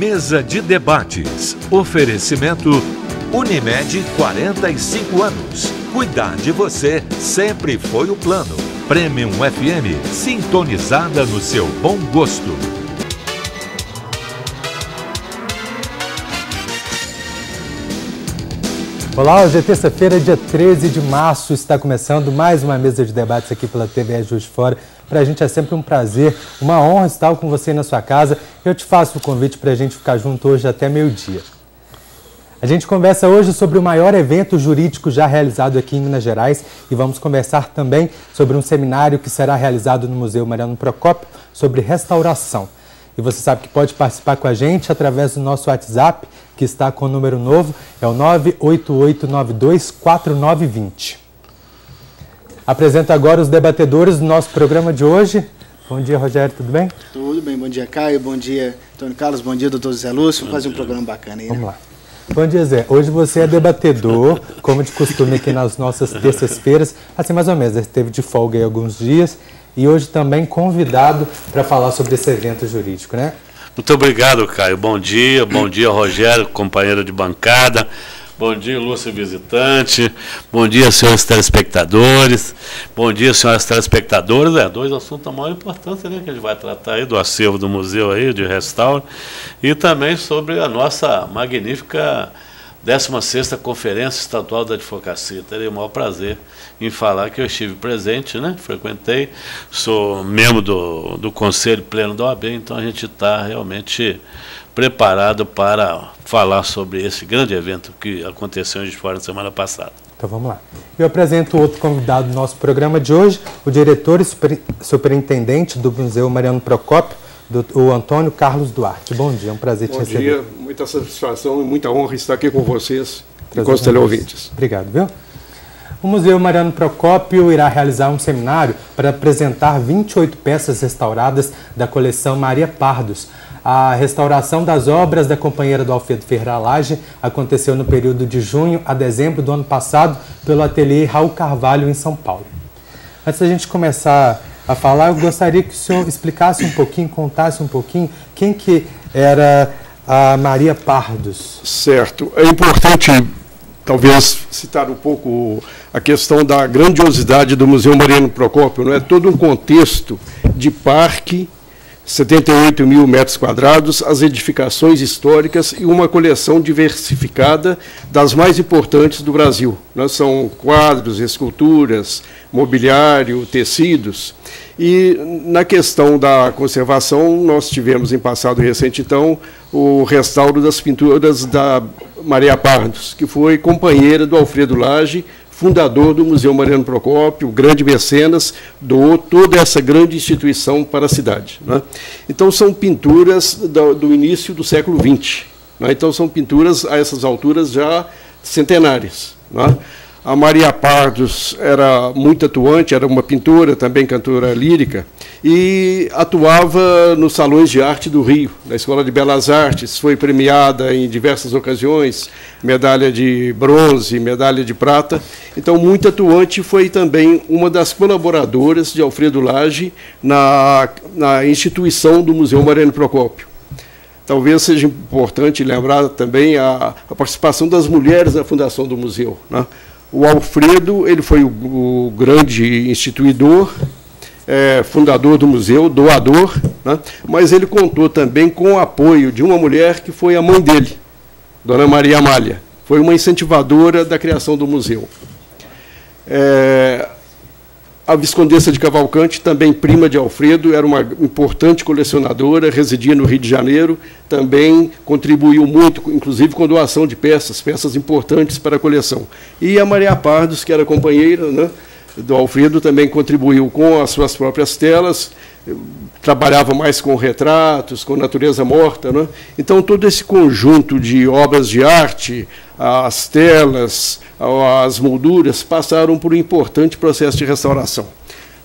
Mesa de debates. Oferecimento Unimed, 45 anos. Cuidar de você sempre foi o plano. Premium FM, sintonizada no seu bom gosto. Olá, hoje é terça-feira, dia 13 de março, está começando mais uma mesa de debates aqui pela TV Juiz de Fora. Para a gente é sempre um prazer, uma honra estar com você na sua casa. Eu te faço o convite para a gente ficar junto hoje até meio-dia. A gente conversa hoje sobre o maior evento jurídico já realizado aqui em Minas Gerais e vamos conversar também sobre um seminário que será realizado no Museu Mariano Procópio sobre restauração. E você sabe que pode participar com a gente através do nosso WhatsApp, que está com o número novo, é o 988924920. Apresento agora os debatedores do nosso programa de hoje. Bom dia, Rogério, tudo bem? Tudo bem, bom dia, Caio, bom dia, Antônio Carlos, bom dia, doutor Zé Lúcio. Vamos fazer um programa bacana aí, né? Vamos lá. Bom dia, Zé. Hoje você é debatedor, como de costume aqui nas nossas terças-feiras, assim mais ou menos, esteve de folga aí alguns dias. E hoje também convidado para falar sobre esse evento jurídico, né? Muito obrigado, Caio. Bom dia, Rogério, companheiro de bancada. Bom dia, Lúcio, visitante. Bom dia, senhores telespectadores. Bom dia, senhoras telespectadoras. Dois assuntos da maior importância, né, que a gente vai tratar aí do acervo do museu aí, de restauro, e também sobre a nossa magnífica 16ª Conferência Estadual da Advocacia. Terei o maior prazer em falar que eu estive presente, né? Frequentei, sou membro do Conselho Pleno da OAB, então a gente está realmente preparado para falar sobre esse grande evento que aconteceu em Juiz de Fora na semana passada. Então vamos lá. Eu apresento outro convidado do nosso programa de hoje, o diretor e superintendente do Museu Mariano Procópio, o Antônio Carlos Duarte. Bom dia, é um prazer te receber. Bom dia, muita satisfação e muita honra estar aqui com vocês e com os teleouvintes. Obrigado, viu? O Museu Mariano Procópio irá realizar um seminário para apresentar 28 peças restauradas da coleção Maria Pardos. A restauração das obras da companheira do Alfredo Ferreira Lage aconteceu no período de junho a dezembro do ano passado pelo ateliê Raul Carvalho, em São Paulo. Antes da gente começar a falar, eu gostaria que o senhor explicasse um pouquinho, contasse um pouquinho quem que era a Maria Pardos. Certo. É importante, talvez, citar um pouco a questão da grandiosidade do Museu Mariano Procópio, não é? Todo um contexto de parque, 78 mil metros quadrados, as edificações históricas e uma coleção diversificada das mais importantes do Brasil. São quadros, esculturas, mobiliário, tecidos. E na questão da conservação, nós tivemos em passado recente, então, o restauro das pinturas da Maria Pardos, que foi companheira do Alfredo Lage, fundador do Museu Mariano Procópio, grande mecenas, doou toda essa grande instituição para a cidade, né? Então, são pinturas do início do século XX. Né? Então, são pinturas a essas alturas já centenárias. Né? A Maria Pardos era muito atuante, era uma pintora, também cantora lírica, e atuava nos salões de arte do Rio, da Escola de Belas Artes, foi premiada em diversas ocasiões, medalha de bronze, medalha de prata. Então, muito atuante, foi também uma das colaboradoras de Alfredo Lage na instituição do Museu Mariano Procópio. Talvez seja importante lembrar também a participação das mulheres na fundação do museu, né? O Alfredo, ele foi o grande instituidor, fundador do museu, doador, né? Mas ele contou também com o apoio de uma mulher que foi a mãe dele, Dona Maria Amália. Foi uma incentivadora da criação do museu. A Viscondessa de Cavalcante, também prima de Alfredo, era uma importante colecionadora, residia no Rio de Janeiro, também contribuiu muito, inclusive com doação de peças importantes para a coleção. E a Maria Pardos, que era companheira, né, do Alfredo, também contribuiu com as suas próprias telas, trabalhava mais com retratos, com natureza morta, né? Então, todo esse conjunto de obras de arte, as telas, as molduras, passaram por um importante processo de restauração.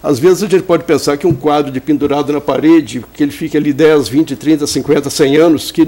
Às vezes a gente pode pensar que um quadro de pendurado na parede, que ele fique ali 10, 20, 30, 50, 100 anos, que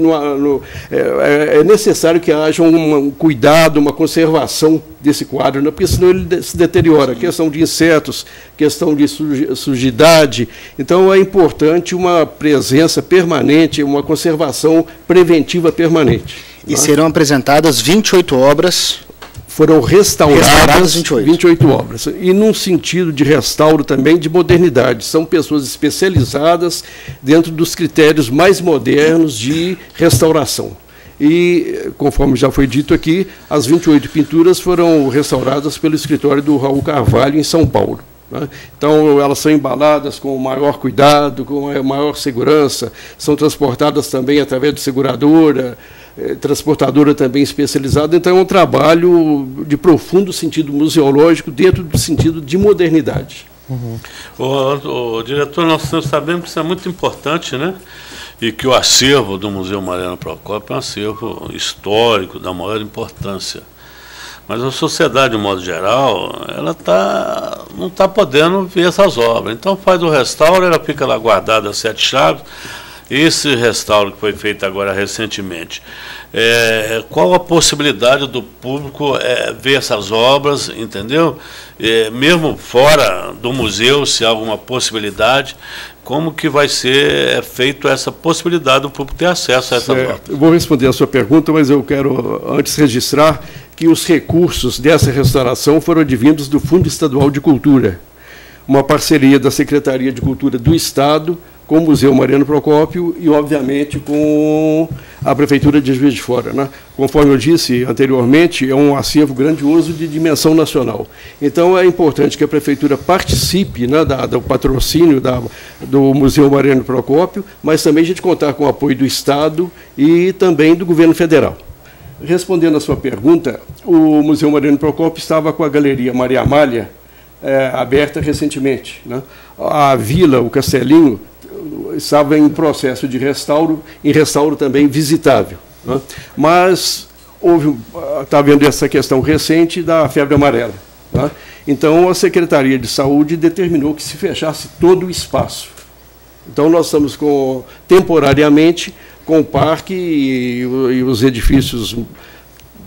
é necessário que haja um cuidado, uma conservação desse quadro, né? Porque senão ele se deteriora. Questão de insetos, questão de sujidade. Então é importante uma presença permanente, uma conservação preventiva permanente. E serão apresentadas 28 obras. Foram restauradas 28 obras. E num sentido de restauro também de modernidade. São pessoas especializadas dentro dos critérios mais modernos de restauração. E, conforme já foi dito aqui, as 28 pinturas foram restauradas pelo escritório do Raul Carvalho, em São Paulo. Né? Então, elas são embaladas com maior cuidado, com maior segurança, são transportadas também através de seguradora, transportadora também especializada. Então, é um trabalho de profundo sentido museológico, dentro do sentido de modernidade. Uhum. O diretor, nós sabemos que isso é muito importante, né? E que o acervo do Museu Mariano Procópio é um acervo histórico da maior importância. Mas a sociedade, de modo geral, ela não está podendo ver essas obras. Então faz o restauro, ela fica lá guardada a 7 chaves. Esse restauro que foi feito agora recentemente, qual a possibilidade do público ver essas obras, entendeu? Mesmo fora do museu, se há alguma possibilidade, como que vai ser feito essa possibilidade do público ter acesso a essas obras? Eu vou responder a sua pergunta, mas eu quero antes registrar que os recursos dessa restauração foram advindos do Fundo Estadual de Cultura, uma parceria da Secretaria de Cultura do Estado com o Museu Mariano Procópio e, obviamente, com a Prefeitura de Juiz de Fora, né? Conforme eu disse anteriormente, é um acervo grandioso de dimensão nacional. Então, é importante que a Prefeitura participe, né, do patrocínio do Museu Mariano Procópio, mas também a gente contar com o apoio do Estado e também do Governo Federal. Respondendo à sua pergunta, o Museu Mariano Procópio estava com a Galeria Maria Amália aberta recentemente, né? A vila, o Castelinho, estava em processo de restauro, em restauro também visitável, né? Mas está havendo essa questão recente da febre amarela, né? Então a Secretaria de Saúde determinou que se fechasse todo o espaço. Então nós estamos temporariamente com o parque e os edifícios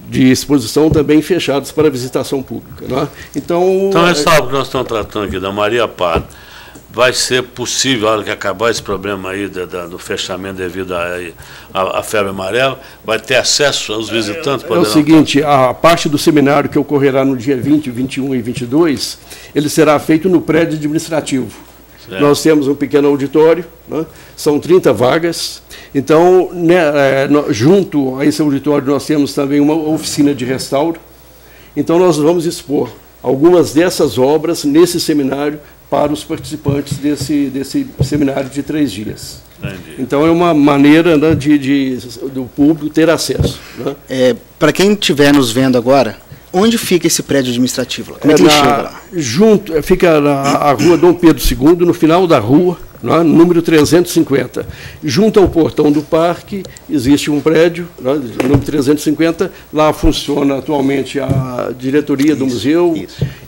de exposição também fechados para visitação pública, né? Então essa obra que nós estamos tratando aqui, da Maria Pardo, vai ser possível, na hora que acabar esse problema aí do fechamento devido à febre amarela, vai ter acesso aos visitantes? É o seguinte, a parte do seminário que ocorrerá no dia 20, 21 e 22, ele será feito no prédio administrativo. Certo. Nós temos um pequeno auditório, né? São 30 vagas. Então, junto a esse auditório, nós temos também uma oficina de restauro. Então, nós vamos expor algumas dessas obras nesse seminário para os participantes desse seminário de 3 dias. Entendi. Então, é uma maneira, né, do público ter acesso, né? Para quem estiver nos vendo agora, onde fica esse prédio administrativo? Como é que ele chega lá? Fica na Rua Dom Pedro II, no final da rua, né, número 350. Junto ao portão do parque, existe um prédio, né, número 350, lá funciona atualmente a diretoria do museu,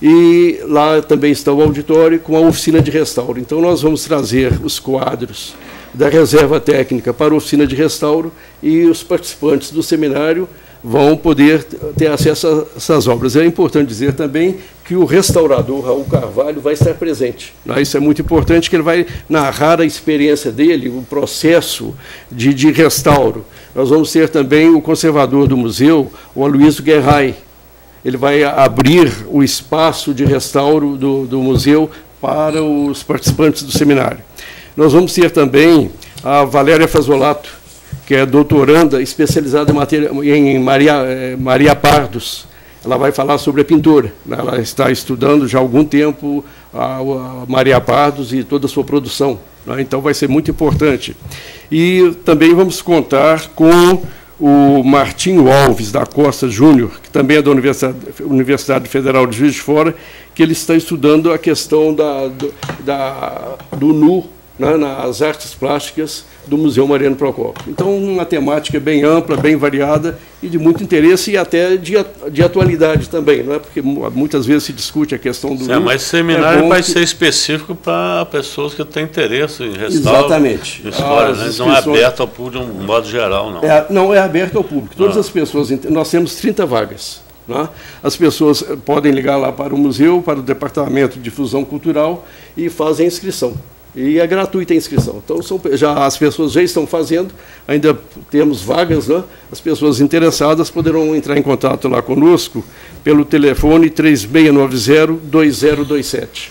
e lá também está o auditório com a oficina de restauro. Então nós vamos trazer os quadros da reserva técnica para a oficina de restauro e os participantes do seminário vão poder ter acesso a essas obras. É importante dizer também que o restaurador Raul Carvalho vai estar presente, né? Isso é muito importante, que ele vai narrar a experiência dele, o processo de restauro. Nós vamos ter também o conservador do museu, o Aloysio Guerrai. Ele vai abrir o espaço de restauro do museu para os participantes do seminário. Nós vamos ter também a Valéria Fazolato, que é doutoranda especializada em Maria Pardos. Ela vai falar sobre a pintura. Ela está estudando já há algum tempo a Maria Pardos e toda a sua produção, né? Então vai ser muito importante. E também vamos contar com o Martinho Alves da Costa Júnior, que também é da Universidade Federal de Juiz de Fora, que ele está estudando a questão do nu, né, nas artes plásticas, do Museu Mariano Procópio. Então, uma temática bem ampla, bem variada e de muito interesse e até de atualidade também, não é? Porque muitas vezes se discute a questão do... mas esse seminário vai ser específico para pessoas que têm interesse em restauro. Exatamente. Em história, né? Não é aberto ao público de um modo geral, não. Não é aberto ao público. Todas as pessoas... Nós temos 30 vagas. Né? As pessoas podem ligar lá para o museu, para o Departamento de Difusão Cultural e fazem a inscrição. E é gratuita a inscrição. Então, as pessoas já estão fazendo, ainda temos vagas, né? As pessoas interessadas poderão entrar em contato lá conosco pelo telefone 3690-2027.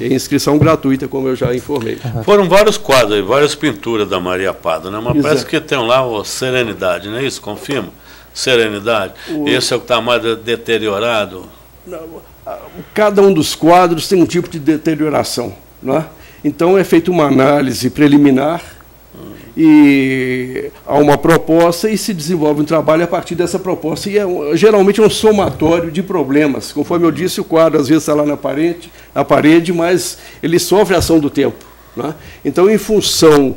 E inscrição gratuita, como eu já informei. Foram vários quadros, várias pinturas da Maria Parda, né? Mas parece que tem lá o Serenidade, não é isso? Confirma? Serenidade. Esse é o que está mais deteriorado? Cada um dos quadros tem um tipo de deterioração, não é? Então, é feita uma análise preliminar e há uma proposta e se desenvolve um trabalho a partir dessa proposta. E geralmente é um somatório de problemas. Conforme eu disse, o quadro às vezes está lá na parede, mas ele sofre a ação do tempo. Né? Então, em função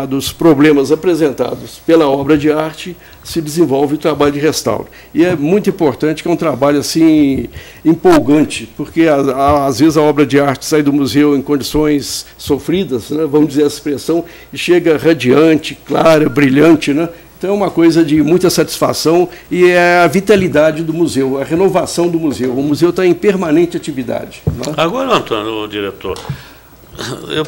dos problemas apresentados pela obra de arte, se desenvolve o trabalho de restauro. E é muito importante que é um trabalho assim empolgante, porque às vezes a obra de arte sai do museu em condições sofridas, né, vamos dizer essa expressão, e chega radiante, clara, brilhante, né? Então é uma coisa de muita satisfação e é a vitalidade do museu, a renovação do museu. O museu está em permanente atividade. Né? Agora, Antônio, o diretor,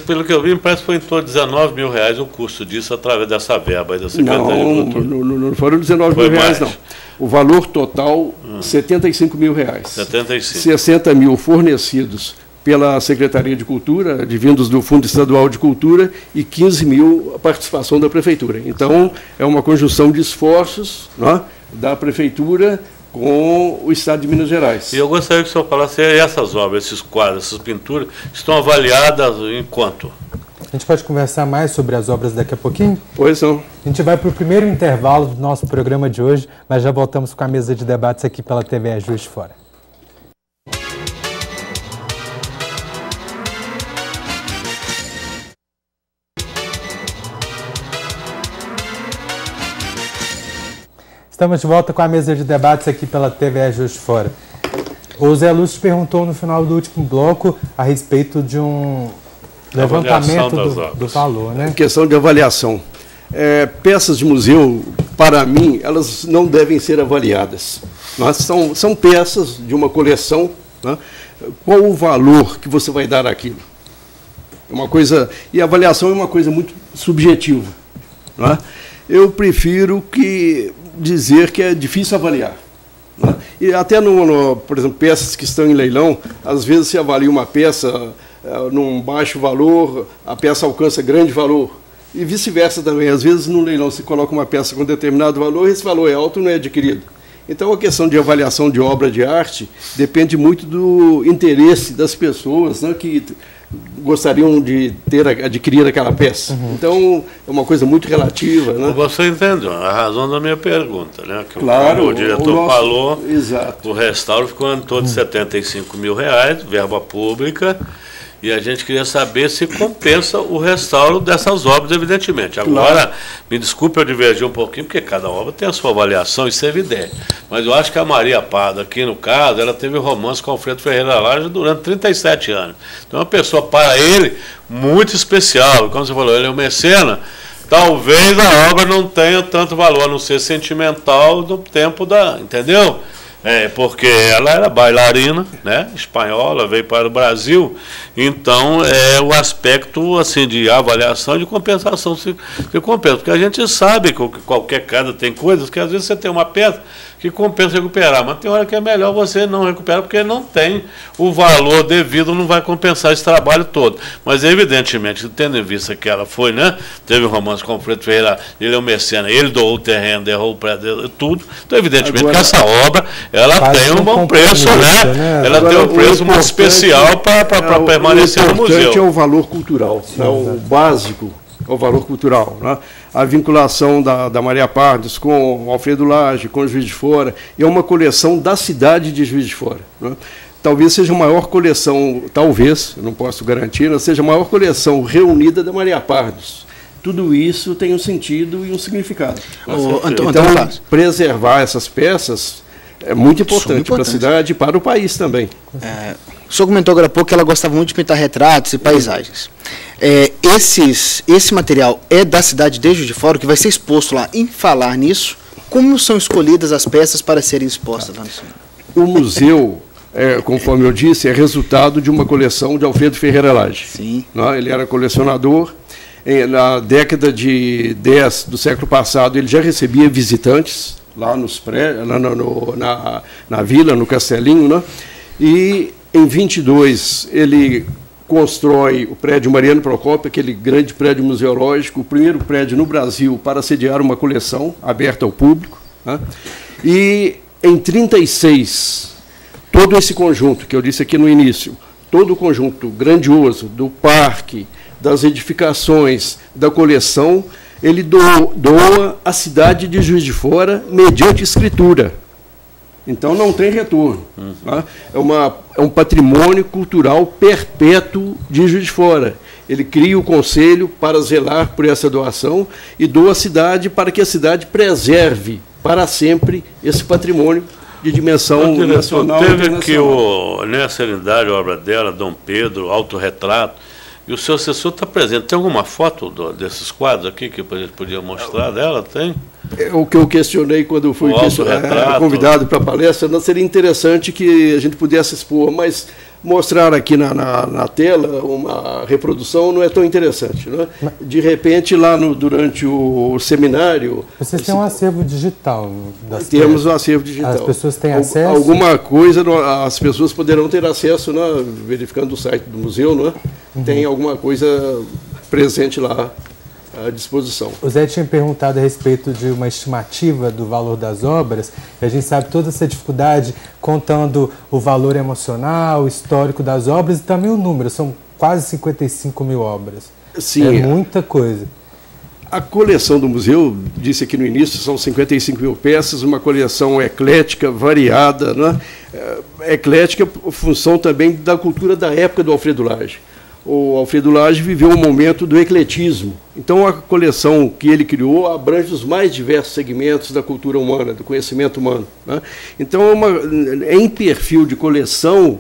pelo que eu vi, parece que foi em torno de R$19 mil o custo disso através dessa verba aí da Secretaria de Cultura. Não foram R$19 mil, não. O valor total, R$75 mil. 75. 60 mil fornecidos pela Secretaria de Cultura, advindos do Fundo Estadual de Cultura, e 15 mil a participação da Prefeitura. Então, é uma conjunção de esforços, né, da Prefeitura com o Estado de Minas Gerais. E eu gostaria que o senhor falasse, essas obras, esses quadros, essas pinturas, estão avaliadas em quanto? A gente pode conversar mais sobre as obras daqui a pouquinho? Pois não. A gente vai para o primeiro intervalo do nosso programa de hoje, mas já voltamos com a mesa de debates aqui pela TV Juiz de Fora. Estamos de volta com a mesa de debates aqui pela TV Juiz de Fora. O Zé Lúcio perguntou no final do último bloco a respeito de um levantamento do valor, né? Questão de avaliação. Peças de museu, para mim, elas não devem ser avaliadas. São peças de uma coleção, né? Qual o valor que você vai dar àquilo? E a avaliação é uma coisa muito subjetiva. Né? Eu prefiro dizer que é difícil avaliar. Né? E até, por exemplo, peças que estão em leilão, às vezes se avalia uma peça num baixo valor, a peça alcança grande valor. E vice-versa também. Às vezes, no leilão, se coloca uma peça com determinado valor, esse valor é alto e não é adquirido. Então, a questão de avaliação de obra de arte depende muito do interesse das pessoas, né, que gostariam de adquirir aquela peça. Então, é uma coisa muito relativa. Né? Você entendeu a razão da minha pergunta, né? Que claro, o diretor falou, exato. O restauro ficou em torno de R$75 mil, verba pública, e a gente queria saber se compensa o restauro dessas obras, evidentemente. Agora, me desculpe eu divergir um pouquinho, porque cada obra tem a sua avaliação, isso é evidente. Mas eu acho que a Maria Parda, aqui no caso, ela teve romance com Alfredo Ferreira Laje durante 37 anos. Então, é uma pessoa, para ele, muito especial. Como você falou, ele é um mecena. Talvez a obra não tenha tanto valor, a não ser sentimental do tempo entendeu? Porque ela era bailarina, né, espanhola, veio para o Brasil, então o aspecto assim, de avaliação e de compensação se compensa, porque a gente sabe que qualquer casa tem coisas que às vezes você tem uma peça que compensa recuperar, mas tem hora que é melhor você não recuperar, porque não tem o valor devido, não vai compensar esse trabalho todo. Mas evidentemente, tendo em vista que ela foi, né, teve um romance com o Alfredo Ferreira, ele é um mecena, ele doou o terreno, derrubou o prédio, tudo, então evidentemente que essa obra ela tem um bom preço, né? Ela tem um preço muito especial para permanecer no museu. O importante é o valor cultural, né? O básico é o valor cultural. Né? A vinculação da Maria Pardos com o Alfredo Laje, com o Juiz de Fora, é uma coleção da cidade de Juiz de Fora. Né? Talvez seja a maior coleção, eu não posso garantir, seja a maior coleção reunida da Maria Pardos, tudo isso tem um sentido e um significado. Então, preservar essas peças é muito importante para a cidade e para o país também. O senhor comentou agora há pouco que ela gostava muito de pintar retratos e paisagens. Esse material é da cidade de Juiz de Fora, que vai ser exposto lá. Em falar nisso, como são escolhidas as peças para serem expostas lá no centro? O museu, conforme eu disse, é resultado de uma coleção de Alfredo Ferreira Lage. Sim. Ele era colecionador. Na década de 10 do século passado, ele já recebia visitantes lá nos na vila, no Castelinho, né? E em 22 ele constrói o prédio Mariano Procópio, aquele grande prédio museológico, o primeiro prédio no Brasil para sediar uma coleção aberta ao público, né? E em 36, todo esse conjunto que eu disse aqui no início, todo o conjunto grandioso do parque, das edificações, da coleção, ele doa à cidade de Juiz de Fora mediante escritura. Então não tem retorno. Tá? É um patrimônio cultural perpétuo de Juiz de Fora. Ele cria o conselho para zelar por essa doação e doa à cidade para que a cidade preserve para sempre esse patrimônio de dimensão nacional. Teve que nessa unidade, a obra dela, Dom Pedro, autorretrato, e o seu assessor está presente. Tem alguma foto desses quadros aqui que a gente podia mostrar dela? Tem? É o que eu questionei quando fui convidado para a palestra. Não seria interessante que a gente pudesse expor, mas mostrar aqui na tela uma reprodução não é tão interessante. Né? De repente, lá durante o seminário... Vocês têm um acervo digital? Temos um acervo digital. As pessoas têm acesso? Alguma coisa as pessoas poderão ter acesso, né? Verificando o site do museu, né? Tem alguma coisa presente lá à disposição. O Zé tinha perguntado a respeito de uma estimativa do valor das obras, e a gente sabe toda essa dificuldade contando o valor emocional, o histórico das obras e também o número, são quase 55 mil obras. Sim, é muita coisa. A coleção do museu, disse aqui no início, são 55 mil peças, uma coleção eclética, variada, né? Eclética, função também da cultura da época do Alfredo Lage. O Alfredo Lage viveu um momento do ecletismo. Então, a coleção que ele criou abrange os mais diversos segmentos da cultura humana, do conhecimento humano. Né? Então, em perfil de coleção,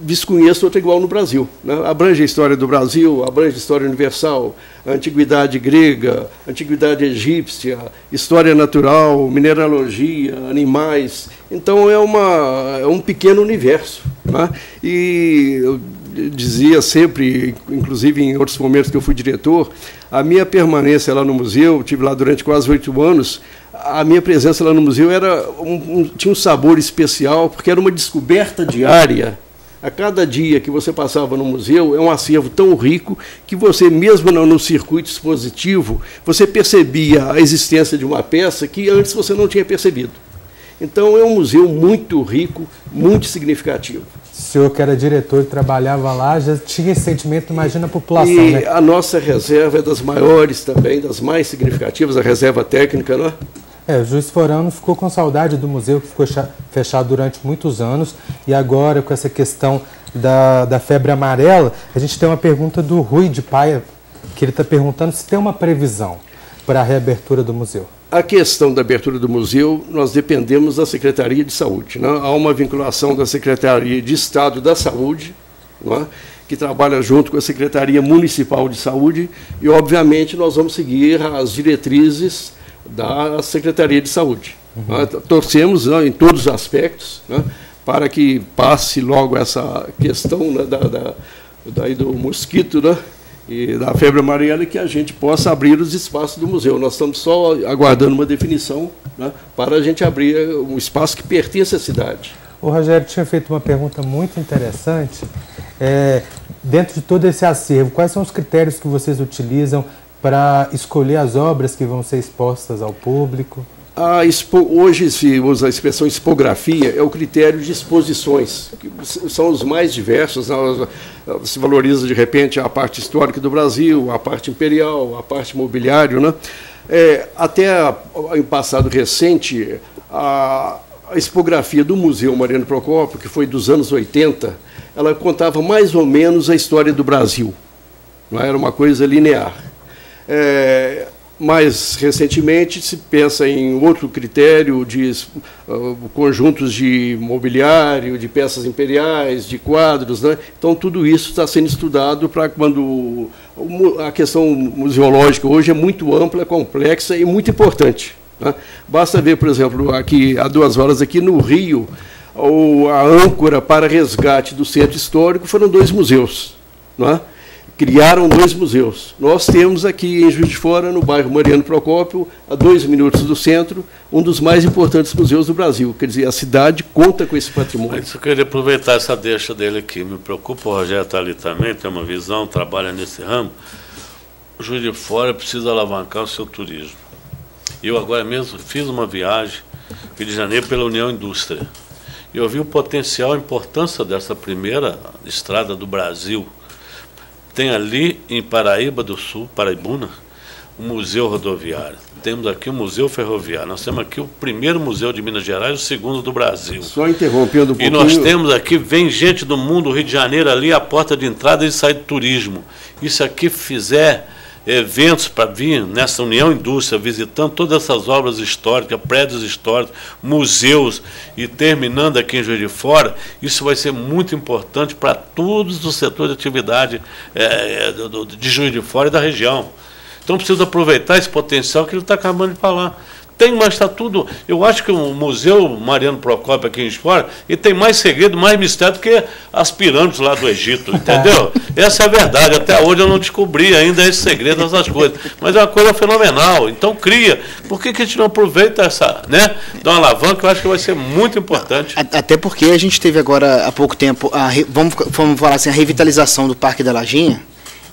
desconheço outra igual no Brasil. Né? Abrange a história do Brasil, abrange a história universal, a antiguidade grega, a antiguidade egípcia, história natural, mineralogia, animais. Então, é um pequeno universo. Né? E eu dizia sempre, inclusive em outros momentos que eu fui diretor, a minha permanência lá no museu, estive lá durante quase 8 anos, a minha presença lá no museu tinha um sabor especial, porque era uma descoberta diária. A cada dia que você passava no museu, é um acervo tão rico que você, mesmo no circuito expositivo, você percebia a existência de uma peça que antes você não tinha percebido. Então, é um museu muito rico, muito significativo. O senhor, que era diretor e trabalhava lá, já tinha esse sentimento, imagina a população, e né? A nossa reserva é das maiores também, das mais significativas, a reserva técnica, não é? O Juiz Forano ficou com saudade do museu, que ficou fechado durante muitos anos, e agora, com essa questão da febre amarela, a gente tem uma pergunta do Rui de Paia, que ele está perguntando se tem uma previsão para a reabertura do museu. A questão da abertura do museu, nós dependemos da Secretaria de Saúde. Né? Há uma vinculação da Secretaria de Estado da Saúde, né? Que trabalha junto com a Secretaria Municipal de Saúde, e, obviamente, nós vamos seguir as diretrizes da Secretaria de Saúde. Né? Torcemos, né, em todos os aspectos, né, para que passe logo essa questão, né, do mosquito, né, e da febre amarela, e que a gente possa abrir os espaços do museu. Nós estamos só aguardando uma definição, né, para a gente abrir um espaço que pertence à cidade. O Rogério tinha feito uma pergunta muito interessante. Dentro de todo esse acervo, quais são os critérios que vocês utilizam para escolher as obras que vão ser expostas ao público? Hoje se usa a expressão expografia, é o critério de exposições, que são os mais diversos. Se valoriza, de repente, a parte histórica do Brasil, a parte imperial, a parte imobiliário, né? Até em passado recente, a expografia do Museu Mariano Procópio, que foi dos anos 80, ela contava mais ou menos a história do Brasil. Não era uma coisa linear. Mais recentemente se pensa em outro critério de conjuntos de mobiliário, de peças imperiais, de quadros, né? Então tudo isso está sendo estudado para quando a questão museológica hoje é muito ampla, complexa e muito importante, né? Basta ver, por exemplo, aqui há 2 horas aqui no Rio, a âncora para resgate do centro histórico foram 2 museus, não é? Criaram 2 museus. Nós temos aqui em Juiz de Fora, no bairro Mariano Procópio, a 2 minutos do centro, um dos mais importantes museus do Brasil. Quer dizer, a cidade conta com esse patrimônio. Mas eu queria aproveitar essa deixa dele aqui. Me preocupa, o Rogério está ali também, tem uma visão, trabalha nesse ramo. O Juiz de Fora precisa alavancar o seu turismo. Eu agora mesmo fiz uma viagem, Rio de Janeiro, pela União Indústria. E eu vi o potencial, a importância dessa primeira estrada do Brasil. Tem ali em Paraíba do Sul, Paraibuna, um museu rodoviário. Temos aqui o Museu Ferroviário. Nós temos aqui o primeiro museu de Minas Gerais, o segundo do Brasil. Só interrompendo um pouquinho. E nós temos aqui, vem gente do mundo, o Rio de Janeiro ali, a porta de entrada e sai do turismo. Isso aqui fizer eventos para vir nessa União Indústria, visitando todas essas obras históricas, prédios históricos, museus, e terminando aqui em Juiz de Fora, isso vai ser muito importante para todos os setores de atividade de Juiz de Fora e da região. Então precisa aproveitar esse potencial que ele está acabando de falar. Tem, mas está tudo. Eu acho que o Museu Mariano Procópio aqui em Juiz de Fora, ele tem mais segredo, mais mistério do que as pirâmides lá do Egito, entendeu? Essa é a verdade. Até hoje eu não descobri ainda esse segredo, essas coisas. Mas é uma coisa fenomenal. Então cria. Por que a gente não aproveita essa, né? Dá uma alavanca, eu acho que vai ser muito importante. Até porque a gente teve agora há pouco tempo, vamos falar assim, a revitalização do Parque da Lajinha.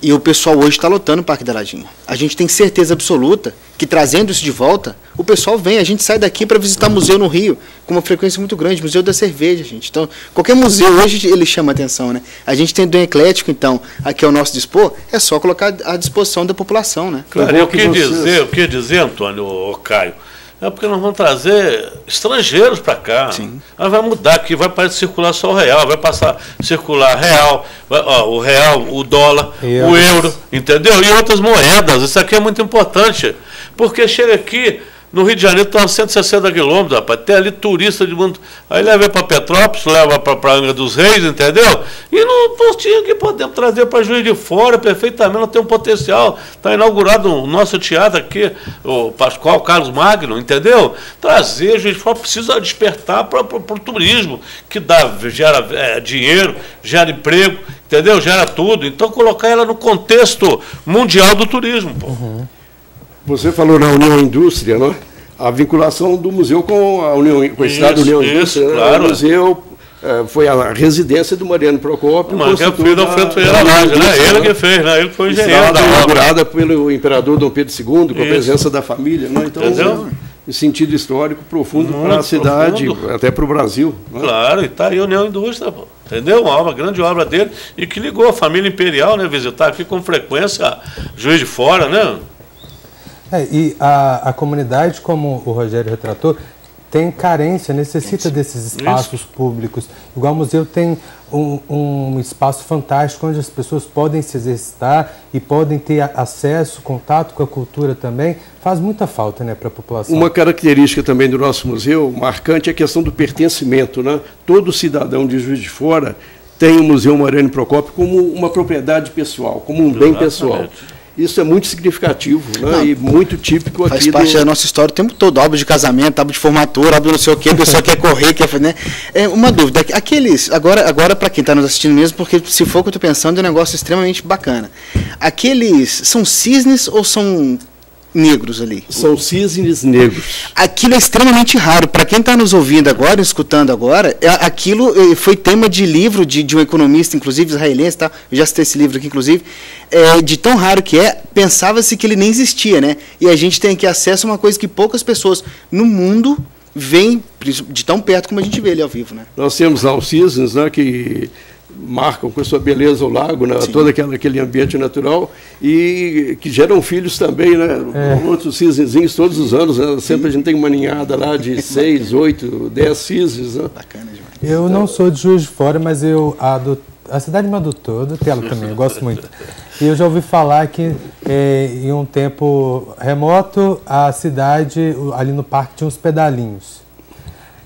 E o pessoal hoje está lotando o Parque da Lajinha. A gente tem certeza absoluta que, trazendo isso de volta, o pessoal vem. A gente sai daqui para visitar museu no Rio, com uma frequência muito grande, Museu da Cerveja, gente. Então, qualquer museu hoje ele chama atenção, né? A gente tem do Eclético, então, aqui ao nosso dispor, é só colocar à disposição da população, né? Claro, eu queria dizer, Antônio, Caio, é porque nós vamos trazer estrangeiros para cá. Sim. Nós vamos mudar aqui, vai parar de circular só o real, vai passar a circular real, o real, o dólar, o euro, entendeu? E outras moedas. Isso aqui é muito importante, porque chega aqui, no Rio de Janeiro está a 160 quilômetros, rapaz, tem ali turista de mundo. Aí leva para Petrópolis, leva para Angra dos Reis, entendeu? E nós tínhamos que podemos trazer para Juiz de Fora perfeitamente, nós temos um potencial. Está inaugurado o nosso teatro aqui, o Pascoal Carlos Magno, entendeu? Trazer, Juiz de Fora precisa despertar para o turismo, que gera dinheiro, gera emprego, entendeu? Gera tudo. Então colocar ela no contexto mundial do turismo, pô. Uhum. Você falou na União Indústria, não é? A vinculação do museu com a União, com o Estado da União Indústria. Isso, claro. O museu foi a residência do Mariano Procópio. Mas é filho da Freira Laje, né? Ele que fez, né? Ele que foi engenheiro da obra. Inaugurada pelo imperador Dom Pedro II, com a presença da família, não? Então, em sentido histórico profundo para a cidade, até para o Brasil. Não é? Claro, e está aí a União Indústria, pô. Entendeu? Uma grande obra dele, e que ligou a família imperial, né? Visitar aqui com frequência Juiz de Fora, né? E a comunidade, como o Rogério retratou, tem carência, necessita desses espaços públicos. Igual o museu tem um espaço fantástico onde as pessoas podem se exercitar e podem ter acesso, contato com a cultura também. Faz muita falta, né, para a população. Uma característica também do nosso museu, marcante, é a questão do pertencimento, né? Todo cidadão de Juiz de Fora tem o Museu Mariano Procópio como uma propriedade pessoal, como um bem pessoal. Isso é muito significativo, né? E muito típico aqui. Faz parte da nossa história o tempo todo, obra de casamento, obra de formatura, obra de não sei o quê, a pessoa quer correr, quer fazer, né? É uma dúvida, aqueles, agora para quem está nos assistindo mesmo, porque se for o que eu estou pensando, é um negócio extremamente bacana. Aqueles são cisnes ou são negros ali? São cisnes negros. Aquilo é extremamente raro. Para quem está nos ouvindo agora, escutando agora, aquilo foi tema de livro de um economista, inclusive israelense, tá? Eu já citei esse livro aqui, inclusive. De tão raro que pensava-se que ele nem existia, né? E a gente tem aqui acesso a uma coisa que poucas pessoas no mundo veem de tão perto como a gente vê ele ao vivo, né? Nós temos lá os cisnes, né, que marcam com a sua beleza o lago, né, todo aquele ambiente natural, e que geram filhos também, né? Outros cisnezinhos todos os anos, né? Sempre a gente tem uma ninhada lá de 6, 8, 10 cisnes. Né? Bacana demais. Eu não sou de Juiz de Fora, mas eu a cidade me adotou, adotei ela também, eu gosto muito. E eu já ouvi falar que em um tempo remoto, a cidade, ali no parque, tinha uns pedalinhos.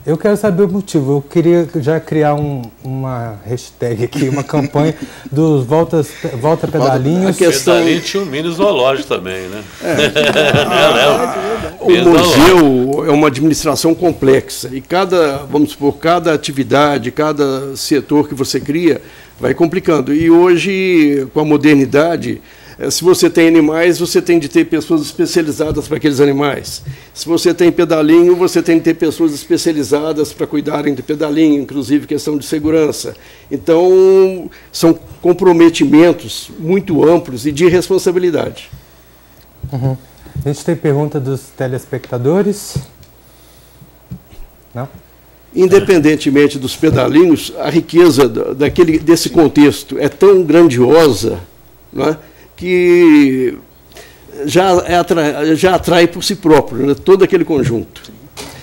Eu quero saber o motivo. Eu queria já criar uma hashtag aqui, uma campanha dos Volta Pedalinhos. Pedalinho tinha um mini zoológico também, né? O museu é uma administração complexa e vamos supor, cada atividade, cada setor que você cria vai complicando. E hoje, com a modernidade, se você tem animais, você tem de ter pessoas especializadas para aqueles animais. Se você tem pedalinho, você tem de ter pessoas especializadas para cuidarem de pedalinho, inclusive questão de segurança. Então, são comprometimentos muito amplos e de responsabilidade. Uhum. A gente tem pergunta dos telespectadores? Não? Independentemente dos pedalinhos, a riqueza desse contexto é tão grandiosa, não é? Que já atrai por si próprio, né, todo aquele conjunto.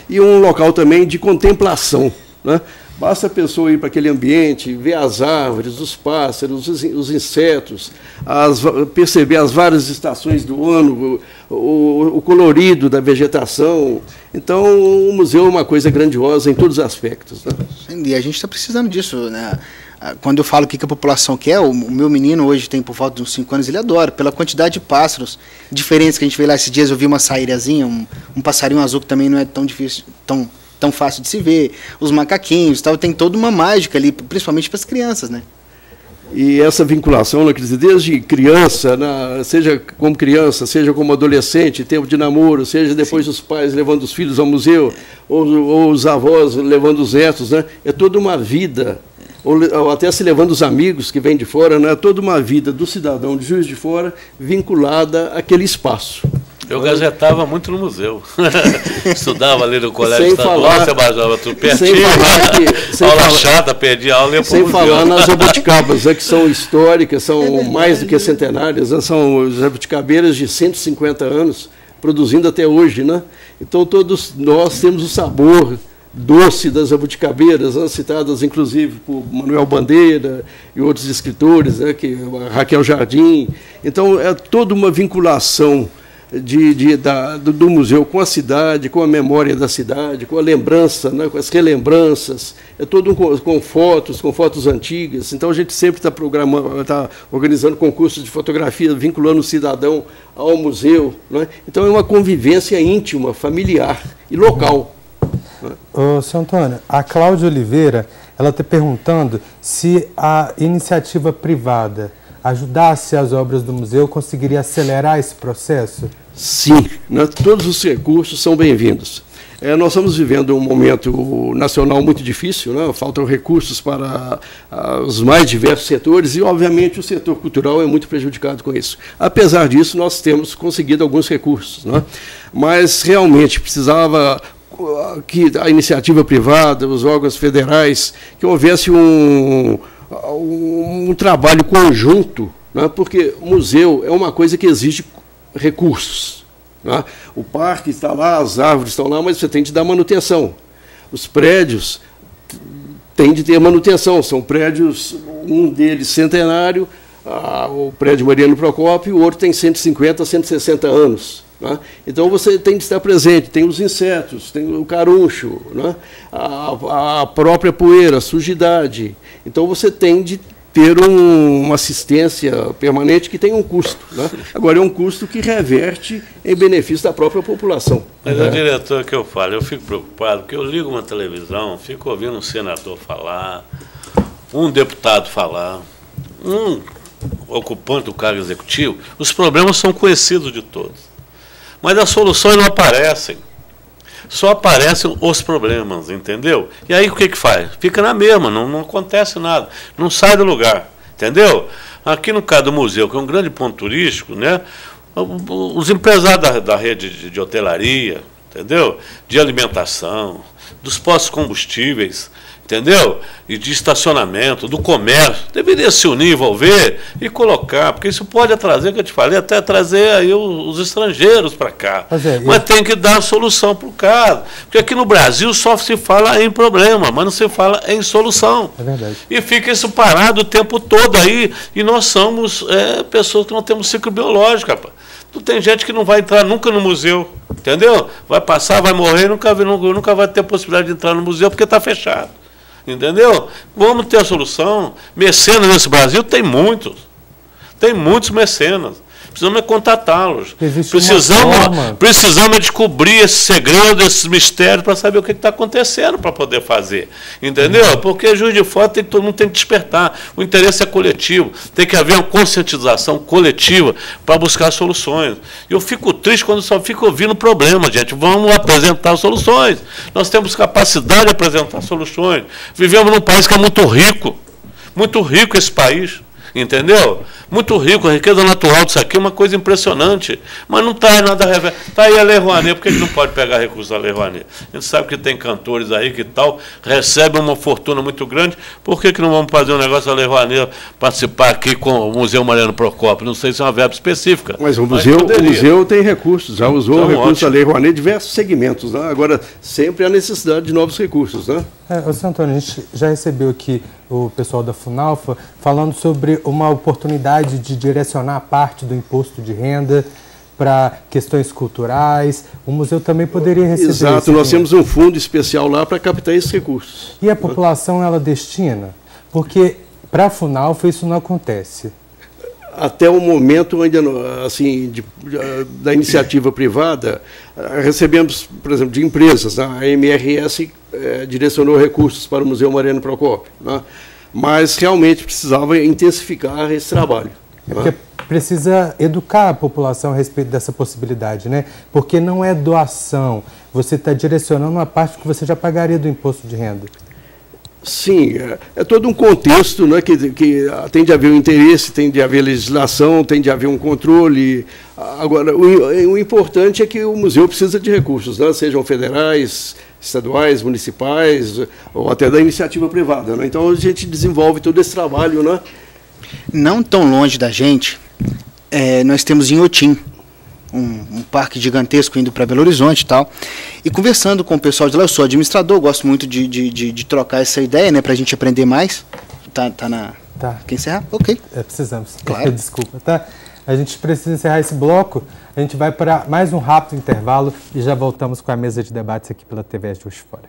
E um local também de contemplação, né? Basta a pessoa ir para aquele ambiente, ver as árvores, os pássaros, os insetos, perceber as várias estações do ano, o colorido da vegetação. Então, o museu é uma coisa grandiosa em todos os aspectos, né? E a gente está precisando disso, né? Quando eu falo o que a população quer, o meu menino hoje tem por volta de uns 5 anos, ele adora, pela quantidade de pássaros diferentes que a gente vê lá. Esses dias eu vi uma saírazinha, um passarinho azul que também não é tão difícil, tão fácil de se ver, os macaquinhos, tal, tem toda uma mágica ali, principalmente para as crianças, né? E essa vinculação, desde criança, seja como criança, seja como adolescente, tempo de namoro, seja depois os pais levando os filhos ao museu, ou os avós levando os netos, né? É toda uma vida, ou até se levando os amigos que vêm de fora, né? É toda uma vida do cidadão de Juiz de Fora vinculada àquele espaço. Eu gazetava muito no museu. Estudava ali no colégio estadual, você baixava tudo pertinho. Aula chata, perdi a aula e ia para o museu. Sem falar nas jabuticabas, que são históricas, são mais do que centenárias, são jabuticabeiras de 150 anos, produzindo até hoje, né? Então todos nós temos o sabor doce das jabuticabeiras, citadas inclusive por Manuel Bandeira e outros escritores, né, Raquel Jardim. Então é toda uma vinculação do museu com a cidade, com a memória da cidade, com a lembrança, né, com as relembranças, é todo com fotos antigas. Então a gente sempre está organizando concursos de fotografia, vinculando o cidadão ao museu, né? Então é uma convivência íntima, familiar e local. Ô, senhor Antônio, a Cláudia Oliveira, ela está perguntando se a iniciativa privada ajudasse as obras do museu, conseguiria acelerar esse processo? Sim, né? Todos os recursos são bem-vindos. Nós estamos vivendo um momento nacional muito difícil, né? Faltam recursos para os mais diversos setores e, obviamente, o setor cultural é muito prejudicado com isso. Apesar disso, nós temos conseguido alguns recursos, né? Mas realmente precisava que a iniciativa privada, os órgãos federais, que houvesse um trabalho conjunto, né? Porque museu é uma coisa que exige recursos, né? O parque está lá, as árvores estão lá, mas você tem de dar manutenção. Os prédios têm de ter manutenção, são prédios, um deles centenário, o prédio Mariano Procópio, o outro tem 150, 160 anos. Né? Então você tem de estar presente, tem os insetos, tem o caruncho, né? A própria poeira, a sujidade. Então você tem de ter uma assistência permanente que tem um custo, né? Agora é um custo que reverte em benefício da própria população. Mas o diretor que eu falo, eu fico preocupado, porque eu ligo uma televisão, fico ouvindo um senador falar, um deputado falar, um ocupante do cargo executivo, os problemas são conhecidos de todos. Mas as soluções não aparecem. Só aparecem os problemas, entendeu? E aí o que faz? Fica na mesma, não acontece nada, não sai do lugar, entendeu? Aqui no caso do museu, que é um grande ponto turístico, né? Os empresários da rede de hotelaria, entendeu? De alimentação, dos postos de combustíveis, entendeu? E de estacionamento, do comércio. Deveria se unir, envolver e colocar, porque isso pode trazer, que eu te falei, até trazer aí os estrangeiros para cá. Mas tem que dar solução para o caso. Porque aqui no Brasil só se fala em problema, mas não se fala em solução. É verdade. E fica isso parado o tempo todo aí. E nós somos pessoas que não temos ciclo biológico, rapaz. Não tem gente que não vai entrar nunca no museu, entendeu? Vai passar, vai morrer, nunca vai ter possibilidade de entrar no museu porque está fechado. Entendeu? Vamos ter a solução. Mecenas nesse Brasil tem muitos. Tem muitos mecenas. Precisamos contatá-los. Precisamos descobrir esse segredo, esses mistérios, para saber o que está acontecendo para poder fazer. Entendeu? Porque Juiz de Fora todo mundo tem que despertar. O interesse é coletivo. Tem que haver uma conscientização coletiva para buscar soluções. Eu fico triste quando só fico ouvindo problemas, gente. Vamos apresentar soluções. Nós temos capacidade de apresentar soluções. Vivemos num país que é muito rico esse país. Entendeu? Muito rico, a riqueza natural disso aqui é uma coisa impressionante, mas não está nada reverso. Está aí a Lei Rouanet, por que a gente não pode pegar recursos da Lei Rouanet? A gente sabe que tem cantores aí que tal, recebem uma fortuna muito grande, por que não vamos fazer um negócio da Lei Rouanet, participar aqui com o Museu Mariano Procópio? Não sei se é uma verba específica. Mas o museu tem recursos, já usou então, recursos da Lei Rouanet em diversos segmentos, né? Agora, sempre há necessidade de novos recursos, né? Seu Antônio, a gente já recebeu aqui o pessoal da Funalfa falando sobre uma oportunidade de direcionar parte do imposto de renda para questões culturais. O museu também poderia receber. Exato, nós temos um fundo especial lá para captar esses recursos. E a população, ela destina? Porque para a Funalfa isso não acontece. Até o momento, ainda assim, da iniciativa privada, recebemos, por exemplo, de empresas, né? A MRS direcionou recursos para o Museu Mariano Procópio, né? Mas realmente precisava intensificar esse trabalho. Porque precisa educar a população a respeito dessa possibilidade, né? Porque não é doação, você está direcionando uma parte que você já pagaria do imposto de renda. Sim, é todo um contexto, né, que tem de haver um interesse, tem de haver legislação, tem de haver um controle. Agora, o importante é que o museu precisa de recursos, né, sejam federais, estaduais, municipais, ou até da iniciativa privada, né? Então a gente desenvolve todo esse trabalho, né? Não tão longe da gente, nós temos em Inhotim, um parque gigantesco indo para Belo Horizonte e tal, e conversando com o pessoal de lá. Eu sou administrador, gosto muito de trocar essa ideia, né, para a gente aprender mais. Tá. Quer encerrar? Ok. Precisamos. Claro. Desculpa, tá? A gente precisa encerrar esse bloco, a gente vai para mais um rápido intervalo e já voltamos com a mesa de debates aqui pela TV Juiz de Fora.